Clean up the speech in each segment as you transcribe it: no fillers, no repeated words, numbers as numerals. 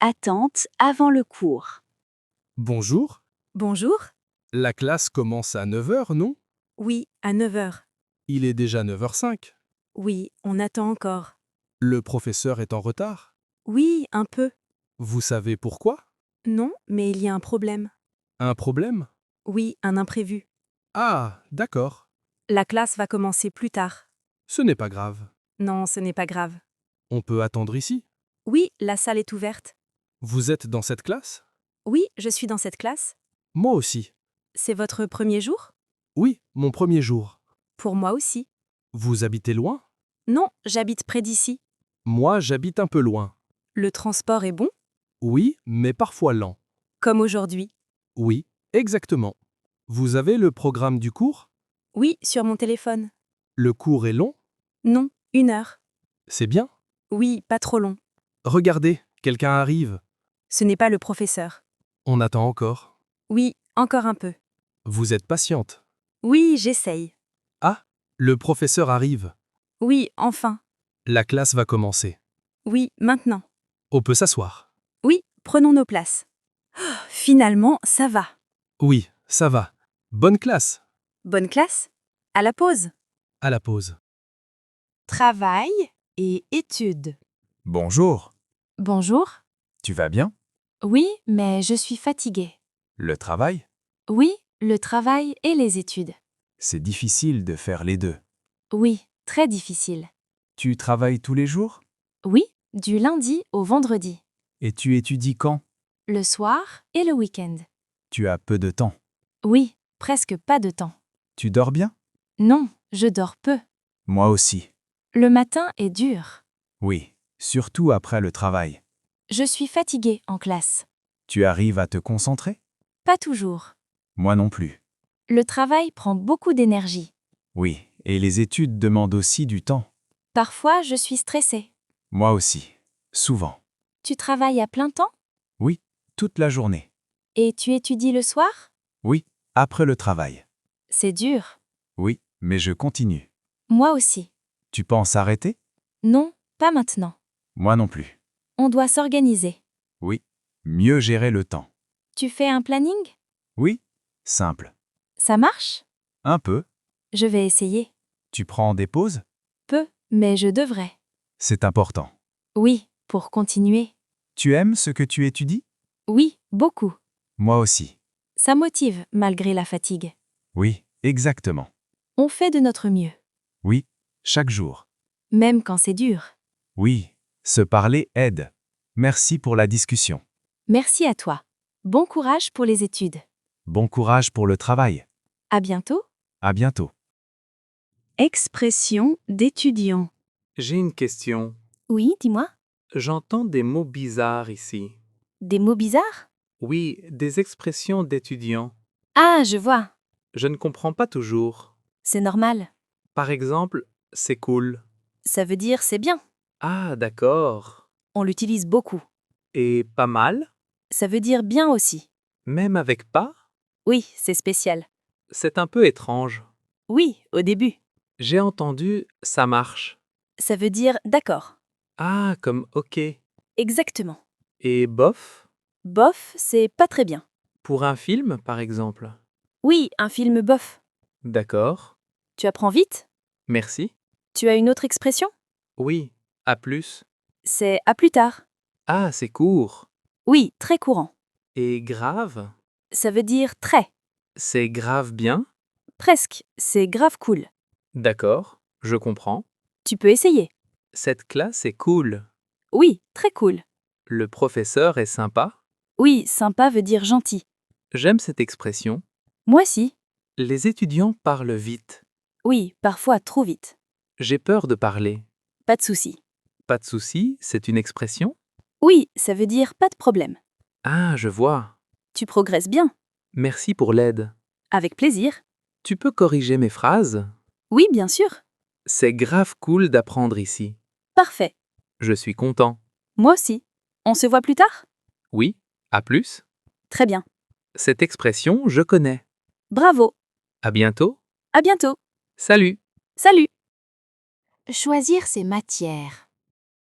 Attente avant le cours. Bonjour, Bonjour. la classe commence à 9 heures, non? Oui, à 9 heures. Il est déjà 9h05. Oui, on attend encore. Le professeur est en retard. Oui, un peu. Vous savez pourquoi? Non, mais il y a un problème. Un problème? Oui, un imprévu. Ah, d'accord. La classe va commencer plus tard. Ce n'est pas grave. Non, ce n'est pas grave. On peut attendre ici. Oui, la salle est ouverte. Vous êtes dans cette classe? Oui, je suis dans cette classe. Moi aussi. C'est votre premier jour? Oui, mon premier jour. Pour moi aussi. Vous habitez loin? Non, j'habite près d'ici. Moi, j'habite un peu loin. Le transport est bon? Oui, mais parfois lent. Comme aujourd'hui. Oui, exactement. Vous avez le programme du cours? Oui, sur mon téléphone. Le cours est long? Non, 1 heure. C'est bien. Oui, pas trop long. Regardez, quelqu'un arrive. Ce n'est pas le professeur. On attend encore. Oui, encore un peu. Vous êtes patiente. Oui, j'essaye. Ah, le professeur arrive. Oui, enfin. La classe va commencer. Oui, maintenant. On peut s'asseoir. Oui, prenons nos places. Finalement, ça va. Oui, ça va. Bonne classe. Bonne classe? À la pause. À la pause. Travail et études. Bonjour, Bonjour. tu vas bien? Oui, mais je suis fatiguée. Le travail? Oui, le travail et les études. C'est difficile de faire les deux. Oui, très difficile. Tu travailles tous les jours? Oui, du lundi au vendredi. Et tu étudies quand? Le soir et le week-end. Tu as peu de temps. Oui, presque pas de temps. Tu dors bien? Non, je dors peu. Moi aussi. Le matin est dur. Oui, surtout après le travail. Je suis fatiguée en classe. Tu arrives à te concentrer? Pas toujours. Moi non plus. Le travail prend beaucoup d'énergie. Oui, et les études demandent aussi du temps. Parfois, je suis stressée. Moi aussi. Souvent. Tu travailles à plein temps? Oui, toute la journée. Et tu étudies le soir? Oui, après le travail. C'est dur. Oui, mais je continue. Moi aussi. Tu penses arrêter? Non, pas maintenant. Moi non plus. On doit s'organiser. Oui, mieux gérer le temps. Tu fais un planning? Oui, simple. Ça marche? Un peu. Je vais essayer. Tu prends des pauses? Peu, mais je devrais. C'est important. Oui, pour continuer. Tu aimes ce que tu étudies? Oui, beaucoup. Moi aussi. Ça motive malgré la fatigue. Oui, exactement. On fait de notre mieux, Oui, chaque jour. même quand c'est dur. Oui, se parler aide. Merci pour la discussion. Merci à toi. Bon courage pour les études. Bon courage pour le travail. À bientôt. À bientôt. Expression d'étudiant. J'ai une question. Oui, dis-moi. J'entends des mots bizarres ici. Des mots bizarres? Oui, des expressions d'étudiants. Ah, je vois. Je ne comprends pas toujours. C'est normal. Par exemple, c'est cool. Ça veut dire c'est bien. Ah, d'accord. On l'utilise beaucoup. Et pas mal? Ça veut dire bien aussi. Même avec pas? Oui, c'est spécial. C'est un peu étrange. Oui, au début. J'ai entendu ça marche. Ça veut dire d'accord. Ah, comme OK. Exactement. Et bof? Bof, c'est pas très bien. Pour un film, par exemple. Oui, un film bof. D'accord. Tu apprends vite? Merci. Tu as une autre expression? Oui. À plus. C'est à plus tard. Ah, c'est court. Oui, très courant. Et grave? Ça veut dire très. C'est grave bien? Presque. C'est grave cool. D'accord, je comprends. Tu peux essayer. Cette classe est cool. Oui, très cool. Le professeur est sympa. Oui, sympa veut dire gentil. J'aime cette expression. Moi aussi. Les étudiants parlent vite. Oui, parfois trop vite. J'ai peur de parler. Pas de souci. Pas de souci, c'est une expression? Oui, ça veut dire pas de problème. Ah, je vois. Tu progresses bien. Merci pour l'aide. Avec plaisir. Tu peux corriger mes phrases? Oui, bien sûr. C'est grave cool d'apprendre ici. Parfait. Je suis content. Moi aussi. On se voit plus tard? Oui, à plus. Très bien. Cette expression, je connais. Bravo. À bientôt. À bientôt. Salut. Salut. Choisir ses matières.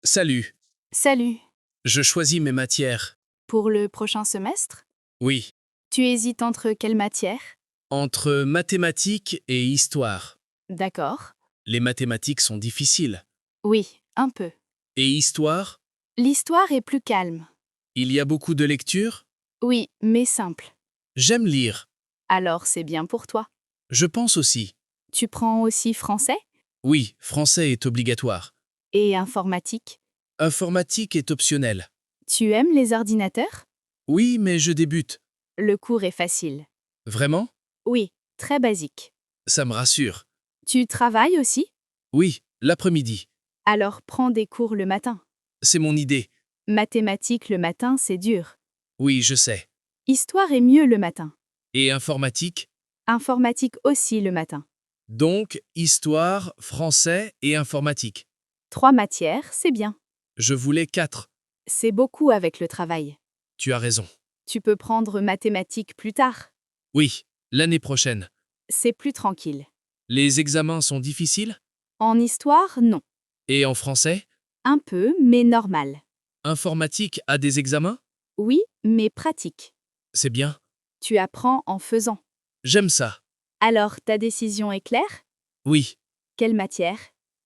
Salut. Salut. Je choisis mes matières. Pour le prochain semestre? Oui, Tu hésites entre quelles matières? entre mathématiques et histoire. D'accord. Les mathématiques sont difficiles. Oui, un peu. Et histoire? L'histoire est plus calme. Il y a beaucoup de lectures? Oui, mais simple. J'aime lire. Alors c'est bien pour toi. Je pense aussi. Tu prends aussi français? Oui, français est obligatoire. Et informatique? Informatique est optionnel. Tu aimes les ordinateurs? Oui, mais je débute. Le cours est facile. Vraiment? Oui, très basique. Ça me rassure. Tu travailles aussi? Oui, l'après-midi. Alors prends des cours le matin. C'est mon idée. Mathématiques le matin, c'est dur. Oui, je sais. Histoire est mieux le matin. Et informatique? Informatique aussi le matin. Donc, histoire, français et informatique. 3 matières, c'est bien. Je voulais 4. C'est beaucoup avec le travail. Tu as raison. Tu peux prendre mathématiques plus tard. Oui, l'année prochaine. C'est plus tranquille. Les examens sont difficiles? En histoire, non. Et en français? Un peu, mais normal. Informatique a des examens? Oui, mais pratique. C'est bien. Tu apprends en faisant. J'aime ça. Alors, ta décision est claire? Oui. Quelle matière?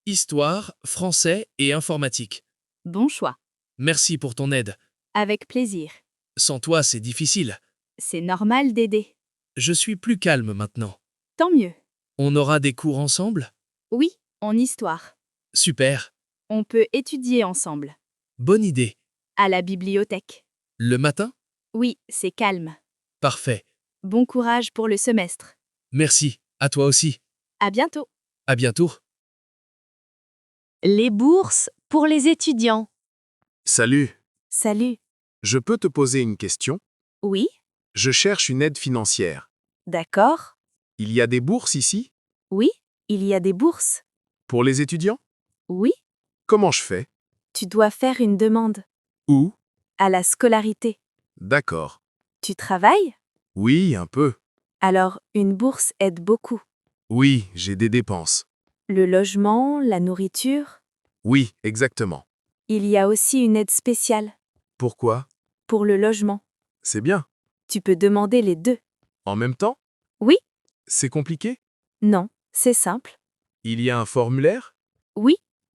Histoire, français et informatique. Bon choix. Merci pour ton aide. Avec plaisir. Sans toi, c'est difficile. C'est normal d'aider. Je suis plus calme maintenant. Tant mieux. On aura des cours ensemble? Oui, en histoire. Super. On peut étudier ensemble. Bonne idée. À la bibliothèque. Le matin? Oui, c'est calme. Parfait. Bon courage pour le semestre. Merci. À toi aussi. À bientôt. À bientôt. Les bourses pour les étudiants. Salut, Salut. je peux te poser une question? Oui, Je cherche une aide financière. d'accord. Il y a des bourses ici? Oui, il y a des bourses. Pour les étudiants? Oui, Comment je fais? tu dois faire une demande. Où? À la scolarité. D'accord. Tu travailles? Oui, un peu. Alors, une bourse aide beaucoup. Oui, j'ai des dépenses. Le logement, la nourriture. Oui, exactement. Il y a aussi une aide spéciale Pourquoi? pour le logement. C'est bien. Tu peux demander les deux. En même temps? Oui. C'est compliqué? Non, c'est simple. Il y a un formulaire? Oui,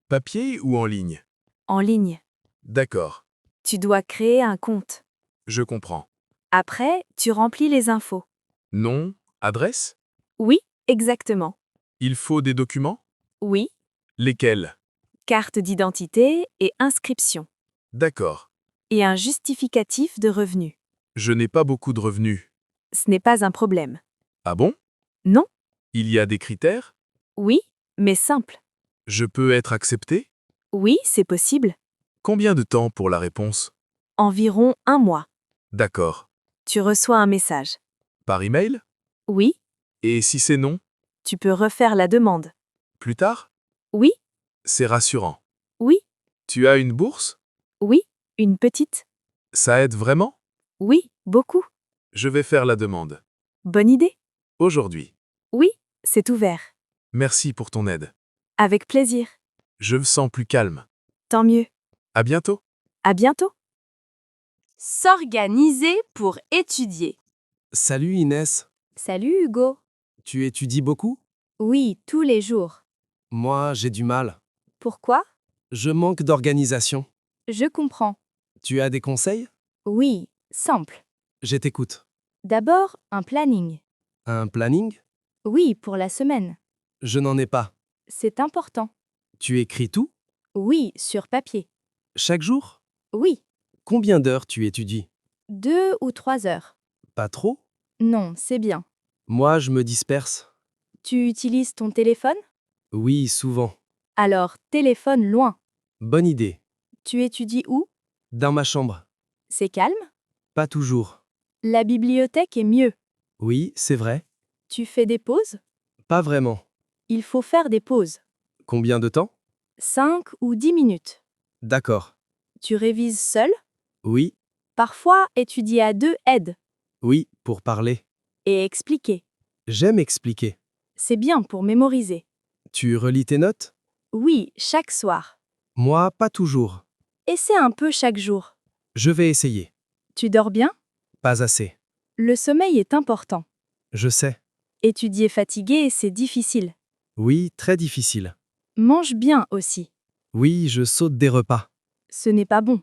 Papier ou en ligne? en ligne. D'accord. Tu dois créer un compte. Je comprends. Après, tu remplis les infos. Nom? Adresse? Oui, exactement. Il faut des documents? Oui, Lesquels? carte d'identité et inscription. D'accord. Et un justificatif de revenus. Je n'ai pas beaucoup de revenus. Ce n'est pas un problème. Ah bon? Non? Il y a des critères? Oui, mais simple. Je peux être accepté? Oui, c'est possible. Combien de temps pour la réponse? Environ 1 mois. D'accord. Tu reçois un message. Par email? Oui, Et si c'est non? tu peux refaire la demande. Plus tard? Oui, C'est rassurant. oui, Tu as une bourse? oui, une petite. Ça aide vraiment? Oui, beaucoup. Je vais faire la demande. Bonne idée. Aujourd'hui. Oui, c'est ouvert. Merci pour ton aide. Avec plaisir. Je me sens plus calme. Tant mieux. À bientôt. À bientôt. S'organiser pour étudier. Salut Inès. Salut Hugo. Tu étudies beaucoup? Oui, tous les jours. Moi, j'ai du mal. Pourquoi? Je manque d'organisation. Je comprends. Tu as des conseils? Oui, simple. Je t'écoute. D'abord, un planning. Un planning? Oui, pour la semaine. Je n'en ai pas. C'est important. Tu écris tout? Oui, sur papier. Chaque jour? Oui, Combien d'heures tu étudies? 2 ou 3 heures. Pas trop? Non, c'est bien. Moi, je me disperse. Tu utilises ton téléphone? Oui, souvent. Alors, téléphone loin. Bonne idée. Tu étudies où? Dans ma chambre. C'est calme? Pas toujours. La bibliothèque est mieux. Oui, c'est vrai. Tu fais des pauses? Pas vraiment. Il faut faire des pauses. Combien de temps? 5 ou 10 minutes. D'accord. Tu révises seul? Oui, Parfois, étudier à 2 aide. oui, pour parler. Et expliquer. J'aime expliquer. C'est bien pour mémoriser. Tu relis tes notes? Oui, chaque soir. Moi, pas toujours. Essaie un peu chaque jour. Je vais essayer. Tu dors bien? Pas assez. Le sommeil est important. Je sais. Étudier fatigué, c'est difficile. Oui, très difficile. Mange bien aussi. Oui, je saute des repas. Ce n'est pas bon.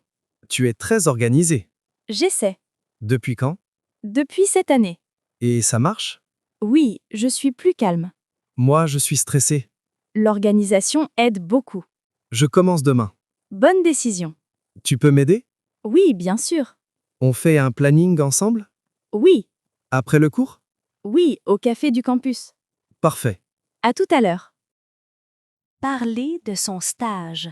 Tu es très organisé. J'essaie. Depuis quand? Depuis cette année. Et ça marche? Oui, je suis plus calme. Moi, je suis stressé. L'organisation aide beaucoup. Je commence demain. Bonne décision. Tu peux m'aider? Oui, bien sûr. On fait un planning ensemble? Oui, Après le cours? oui, au café du campus. Parfait. À tout à l'heure. Parler de son stage.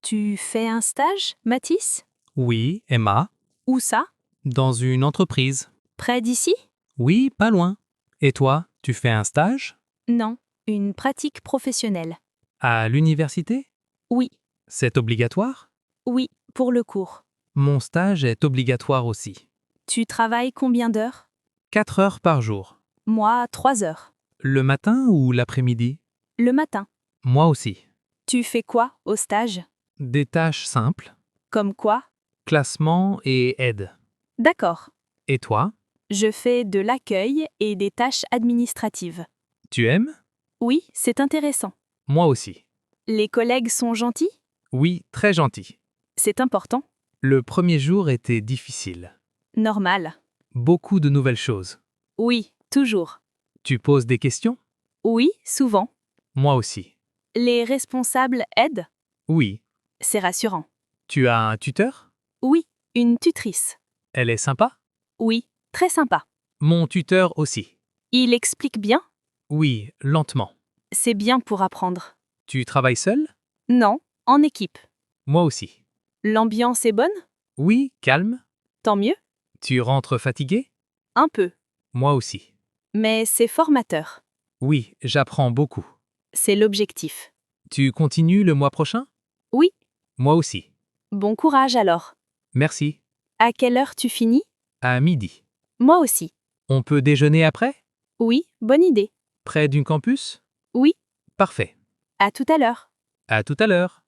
Tu fais un stage, Mathis? Oui, Emma. Où ça? Dans une entreprise. Près d'ici? Oui, pas loin. Et toi, tu fais un stage? Non, une pratique professionnelle. À l'université? Oui, C'est obligatoire? oui, pour le cours. Mon stage est obligatoire aussi. Tu travailles combien d'heures? 4 heures par jour. Moi, 3 heures. Le matin ou l'après-midi? Le matin. Moi aussi. Tu fais quoi au stage? Des tâches simples. Comme quoi? Classement et aide. D'accord. Et toi? Je fais de l'accueil et des tâches administratives. Tu aimes? Oui, c'est intéressant. Moi aussi. Les collègues sont gentils? Oui, très gentil. C'est important. Le premier jour était difficile. Normal. Beaucoup de nouvelles choses. Oui, toujours. Tu poses des questions? Oui, souvent. Moi aussi. Les responsables aident? Oui. C'est rassurant. Tu as un tuteur? Oui, une tutrice. Elle est sympa? Oui, très sympa. Mon tuteur aussi. Il explique bien? Oui, lentement. C'est bien pour apprendre. Tu travailles seul? Non, en équipe. Moi aussi. L'ambiance est bonne? Oui, calme. Tant mieux. Tu rentres fatigué? Un peu. Moi aussi. Mais c'est formateur. Oui, j'apprends beaucoup. C'est l'objectif. Tu continues le mois prochain? Oui. Moi aussi. Bon courage alors. Merci. À quelle heure tu finis? À midi. Moi aussi. On peut déjeuner après? Oui, bonne idée. Près du campus? Oui. Parfait. À tout à l'heure. À tout à l'heure.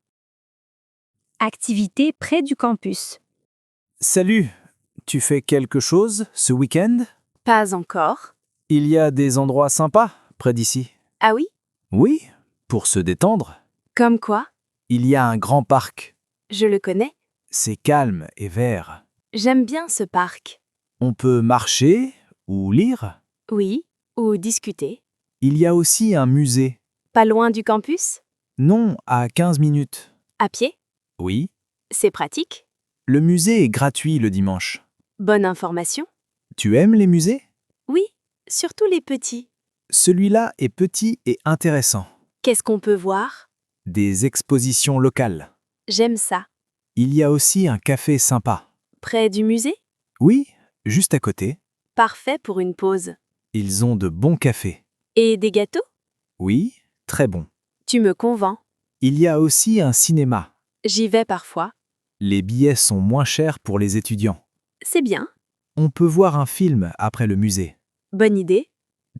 Activité près du campus. Salut, tu fais quelque chose ce week-end? Pas encore. Il y a des endroits sympas près d'ici. Ah oui? Oui, pour se détendre. Comme quoi? Il y a un grand parc. Je le connais. C'est calme et vert. J'aime bien ce parc. On peut marcher ou lire. Oui, ou discuter. Il y a aussi un musée. Pas loin du campus? Non, à 15 minutes. À pied? Oui. C'est pratique. Le musée est gratuit le dimanche. Bonne information. Tu aimes les musées? Oui, surtout les petits. Celui-là est petit et intéressant. Qu'est-ce qu'on peut voir? Des expositions locales. J'aime ça. Il y a aussi un café sympa. Près du musée? Oui, juste à côté. Parfait pour une pause. Ils ont de bons cafés. Et des gâteaux? Oui, très bon. Tu me convaincs. Il y a aussi un cinéma. J'y vais parfois. Les billets sont moins chers pour les étudiants. C'est bien. On peut voir un film après le musée. Bonne idée.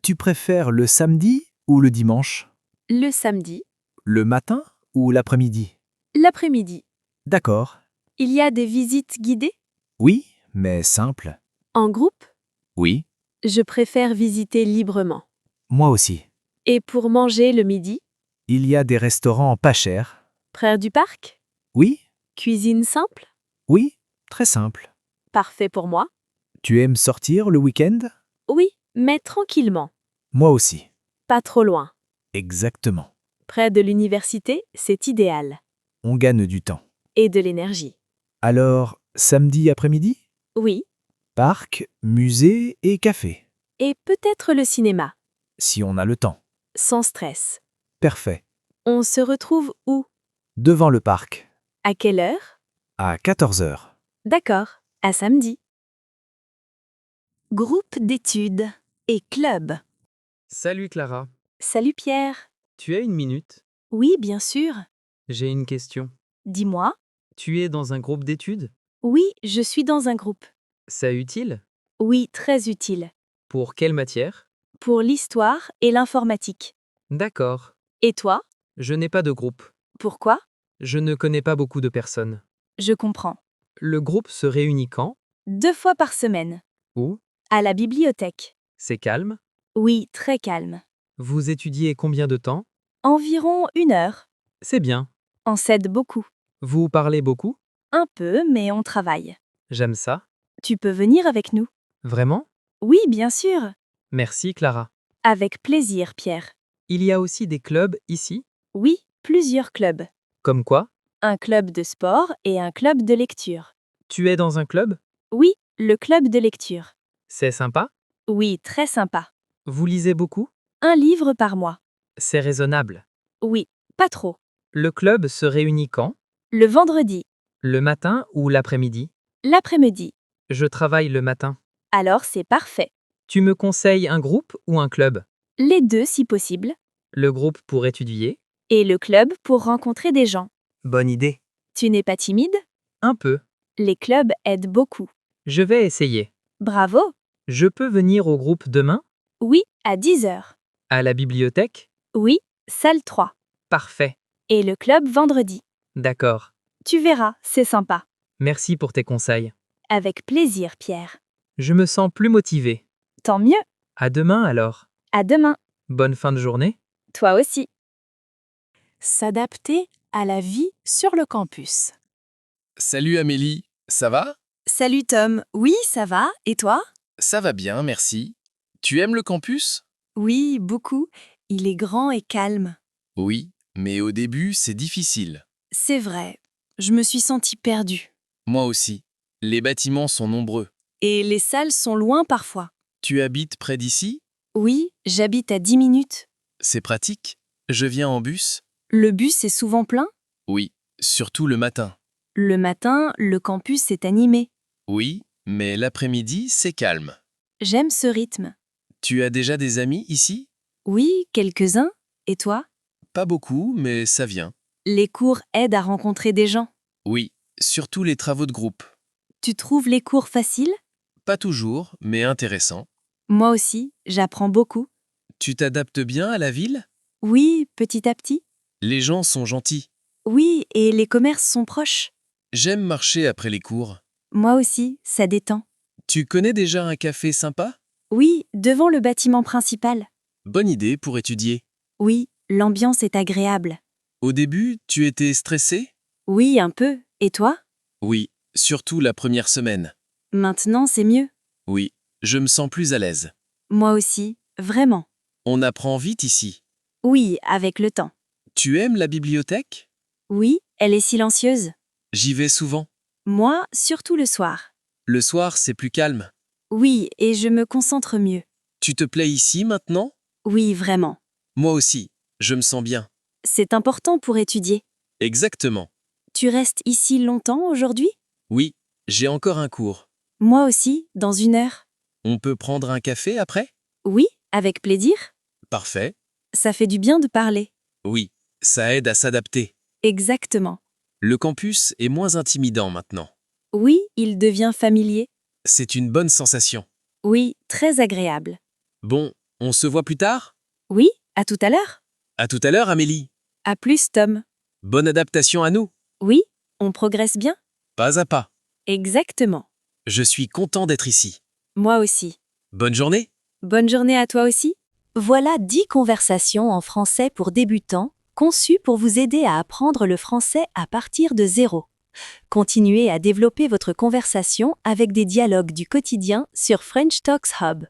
Tu préfères le samedi ou le dimanche? Le samedi. Le matin ou l'après-midi? L'après-midi. D'accord. Il y a des visites guidées? Oui, mais simple. En groupe? Oui, Je préfère visiter librement. moi aussi. Et pour manger le midi? Il y a des restaurants pas chers. Près du parc? Oui, Cuisine simple? oui, très simple. Parfait pour moi. Tu aimes sortir le week-end? Oui, mais tranquillement. Moi aussi. Pas trop loin. Exactement. Près de l'université, c'est idéal. On gagne du temps. Et de l'énergie. Alors, samedi après-midi? Oui. Parc, musée et café. Et peut-être le cinéma. Si on a le temps. Sans stress. Parfait. On se retrouve où? Devant le parc. À quelle heure? À 14 heures. D'accord. À samedi. Groupe d'études et club. Salut Clara. Salut Pierre. Tu as une minute? Oui, bien sûr. J'ai une question. Dis-moi. Tu es dans un groupe d'études? Oui, je suis dans un groupe. C'est utile? Oui, très utile. Pour quelle matière? Pour l'histoire et l'informatique. D'accord. Et toi? Je n'ai pas de groupe. Pourquoi? Je ne connais pas beaucoup de personnes. Je comprends. Le groupe se réunit quand? 2 fois par semaine. Où? À la bibliothèque. C'est calme? Oui, très calme. Vous étudiez combien de temps? Environ 1 heure. C'est bien. On s'aide beaucoup. Vous parlez beaucoup? Un peu, mais on travaille. J'aime ça. Tu peux venir avec nous? Vraiment? Oui, bien sûr. Merci, Clara. Avec plaisir, Pierre. Il y a aussi des clubs ici? Oui, plusieurs clubs. Comme quoi? Un club de sport et un club de lecture. Tu es dans un club? Oui, le club de lecture. C'est sympa? Oui, très sympa. Vous lisez beaucoup? 1 livre par mois. C'est raisonnable. Oui, pas trop. Le club se réunit quand? Le vendredi. Le matin ou l'après-midi? L'après-midi. Je travaille le matin. Alors c'est parfait. Tu me conseilles un groupe ou un club? Les 2 si possible. Le groupe pour étudier? Et le club pour rencontrer des gens. Bonne idée. Tu n'es pas timide? Un peu. Les clubs aident beaucoup. Je vais essayer. Bravo. Je peux venir au groupe demain? Oui, à 10 heures. À la bibliothèque? Oui, salle 3. Parfait. Et le club vendredi. D'accord. Tu verras, c'est sympa. Merci pour tes conseils. Avec plaisir, Pierre. Je me sens plus motivé. Tant mieux. À demain alors. À demain. Bonne fin de journée. Toi aussi. S'adapter à la vie sur le campus. Salut Amélie, ça va? Salut Tom. Oui, ça va. Et toi? Ça va bien, merci. Tu aimes le campus? Oui, beaucoup. Il est grand et calme. Oui, mais au début, c'est difficile. C'est vrai. Je me suis sentie perdue. Moi aussi. Les bâtiments sont nombreux. Et les salles sont loin parfois. Tu habites près d'ici? Oui, j'habite à 10 minutes. C'est pratique. Je viens en bus? Le bus est souvent plein. Oui, surtout le matin. Le matin, le campus est animé. Oui, mais l'après-midi, c'est calme. J'aime ce rythme. Tu as déjà des amis ici? Oui, quelques-uns. Et toi? Pas beaucoup, mais ça vient. Les cours aident à rencontrer des gens. Oui, surtout les travaux de groupe. Tu trouves les cours faciles? Pas toujours, mais intéressant. Moi aussi, j'apprends beaucoup. Tu t'adaptes bien à la ville? Oui, petit à petit. Les gens sont gentils. Oui, et les commerces sont proches. J'aime marcher après les cours. Moi aussi, ça détend. Tu connais déjà un café sympa? Oui, devant le bâtiment principal. Bonne idée pour étudier. Oui, l'ambiance est agréable. Au début, tu étais stressé? Oui, un peu. Et toi? Oui, surtout la première semaine. Maintenant, c'est mieux. Oui, je me sens plus à l'aise. Moi aussi, vraiment. On apprend vite ici. Oui, avec le temps. Tu aimes la bibliothèque? Oui, elle est silencieuse. J'y vais souvent. Moi, surtout le soir. Le soir, c'est plus calme. Oui, et je me concentre mieux. Tu te plais ici maintenant? Oui, vraiment. Moi aussi, je me sens bien. C'est important pour étudier. Exactement. Tu restes ici longtemps aujourd'hui? Oui, j'ai encore un cours. Moi aussi, dans 1 heure. On peut prendre un café après? Oui, avec plaisir. Parfait. Ça fait du bien de parler. Oui, ça aide à s'adapter. Exactement. Le campus est moins intimidant maintenant. Oui, il devient familier. C'est une bonne sensation. Oui, très agréable. Bon, on se voit plus tard? Oui, à tout à l'heure. À tout à l'heure, Amélie. À plus, Tom. Bonne adaptation à nous. Oui, on progresse bien. Pas à pas. Exactement. Je suis content d'être ici. Moi aussi. Bonne journée. Bonne journée à toi aussi. Voilà 10 conversations en français pour débutants, conçues pour vous aider à apprendre le français à partir de zéro. Continuez à développer votre conversation avec des dialogues du quotidien sur French Talks Hub.